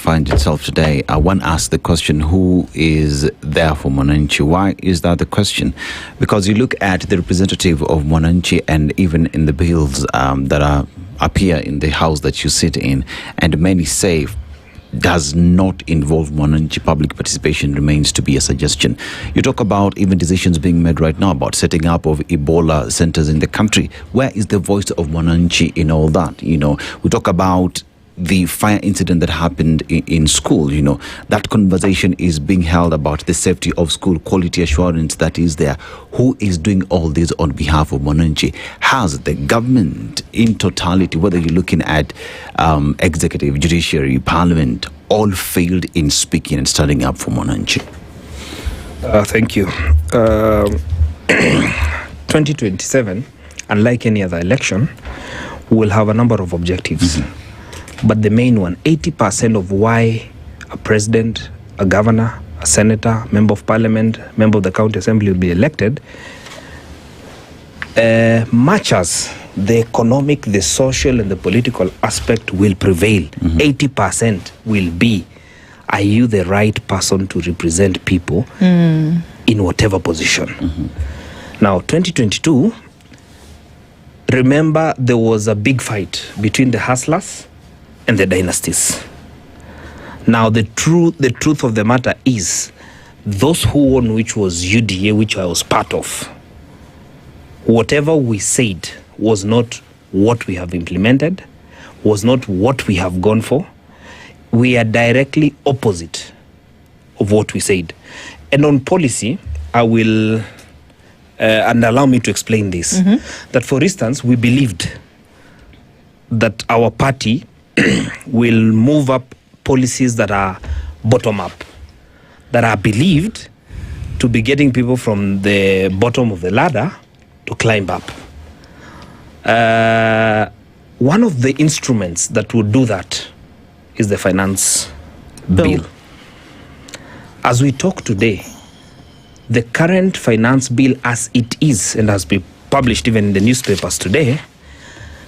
finds itself today, one asks the question, who is there for Mwananchi? Why is that the question? Because you look at the representative of Mwananchi, and even in the bills that appear in the house that you sit in, and many say does not involve Mwananchi, public participation remains to be a suggestion. You talk about even decisions being made right now about setting up of Ebola centers in the country. Where is the voice of Mwananchi in all that? We talk about the fire incident that happened in school. That conversation is being held about the safety of school, quality assurance that is there. Who is doing all this on behalf of Mwananchi? Has the government in totality, whether you're looking at executive, judiciary, parliament, all failed in speaking and standing up for Mwananchi? Thank you. 2027, unlike any other election, will have a number of objectives. Mm-hmm. But the main one, 80% of why a president, a governor, a senator, member of parliament, member of the county assembly will be elected, matches the economic, the social, and the political aspect will prevail. Mm-hmm. 80% will be, are you the right person to represent people in whatever position? Mm-hmm. Now, 2022, remember there was a big fight between the hustlers and the dynasties. Now, the truth of the matter is, those who won, which was UDA, which I was part of, whatever we said was not what we have implemented, was not what we have gone for. We are directly opposite of what we said. And on policy, I will, and allow me to explain this, that for instance, we believed that our party will move up policies that are bottom up, that are believed to be getting people from the bottom of the ladder to climb up. One of the instruments that would do that is the finance bill. As we talk today, the current finance bill as it is, and has been published even in the newspapers today,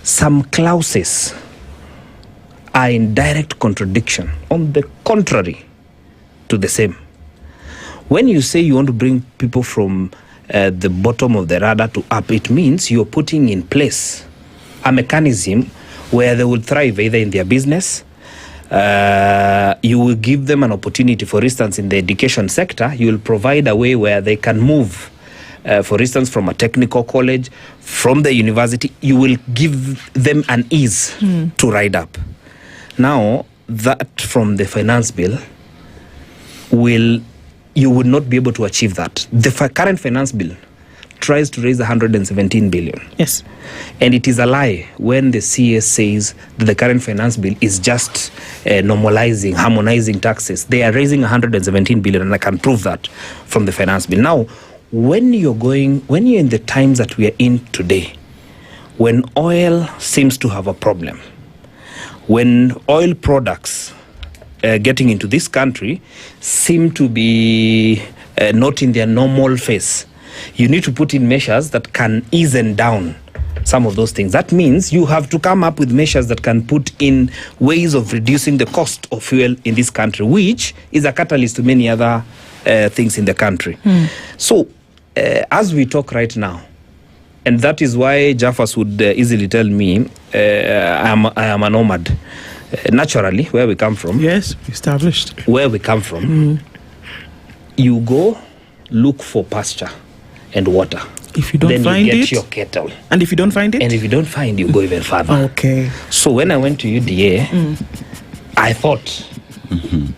some clauses are in direct contradiction, on the contrary to the same. When you say you want to bring people from the bottom of the radar to up, it means you're putting in place a mechanism where they will thrive either in their business. You will give them an opportunity, for instance, in the education sector, you will provide a way where they can move, for instance, from a technical college, from the university, you will give them an ease to ride up. Now, that from the finance bill, you would not be able to achieve that. The current finance bill tries to raise 117 billion. Yes. And it is a lie when the CS says that the current finance bill is just normalizing, harmonizing taxes. They are raising 117 billion, and I can prove that from the finance bill. Now, when you're in the times that we are in today, when oil seems to have a problem, when oil products getting into this country seem to be not in their normal phase, you need to put in measures that can ease down some of those things. That means you have to come up with measures that can put in ways of reducing the cost of fuel in this country, which is a catalyst to many other things in the country. So, as we talk right now, and that is why Jaffas would easily tell me I am a nomad. Naturally, where we come from. Yes, established. Where we come from, you go look for pasture and water. If you don't then find you get it, your cattle. And if you don't find it? And if you don't find, you go even further. Okay. So when I went to UDA, I thought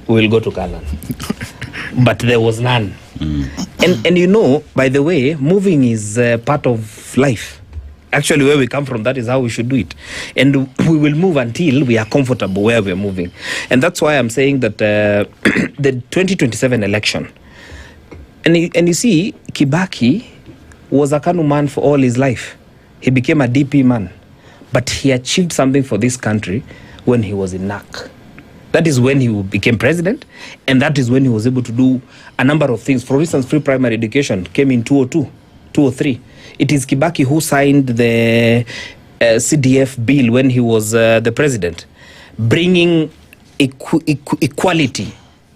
we'll go to Canaan. But there was none. And by the way, moving is part of life. Actually, where we come from, that is how we should do it. And we will move until we are comfortable where we're moving. And that's why I'm saying that the 2027 election, and you see, Kibaki was a KANU man for all his life. He became a DP man. But he achieved something for this country when he was in NAC. That is when he became president, and that is when he was able to do a number of things. For instance, free primary education came in 2002, 2003. It is Kibaki who signed the CDF bill when he was the president, bringing equality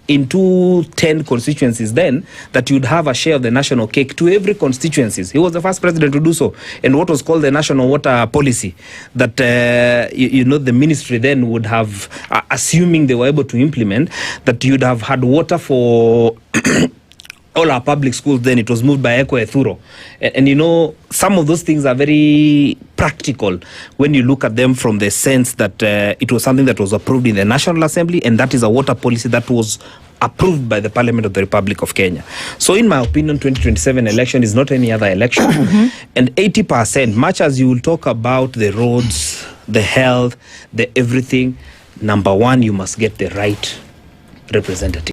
into 10 constituencies, then that you'd have a share of the national cake to every constituencies. He was the first president to do so, and what was called the national water policy that the ministry then would have, assuming they were able to implement, that you'd have had water for all our public schools. Then it was moved by Eko Ethuro, and some of those things are very practical when you look at them from the sense that it was something that was approved in the National Assembly, and that is a water policy that was approved by the Parliament of the Republic of Kenya. So in my opinion, 2027 election is not any other election. And 80%, much as you will talk about the roads, the health, the everything, number one, you must get the right representative.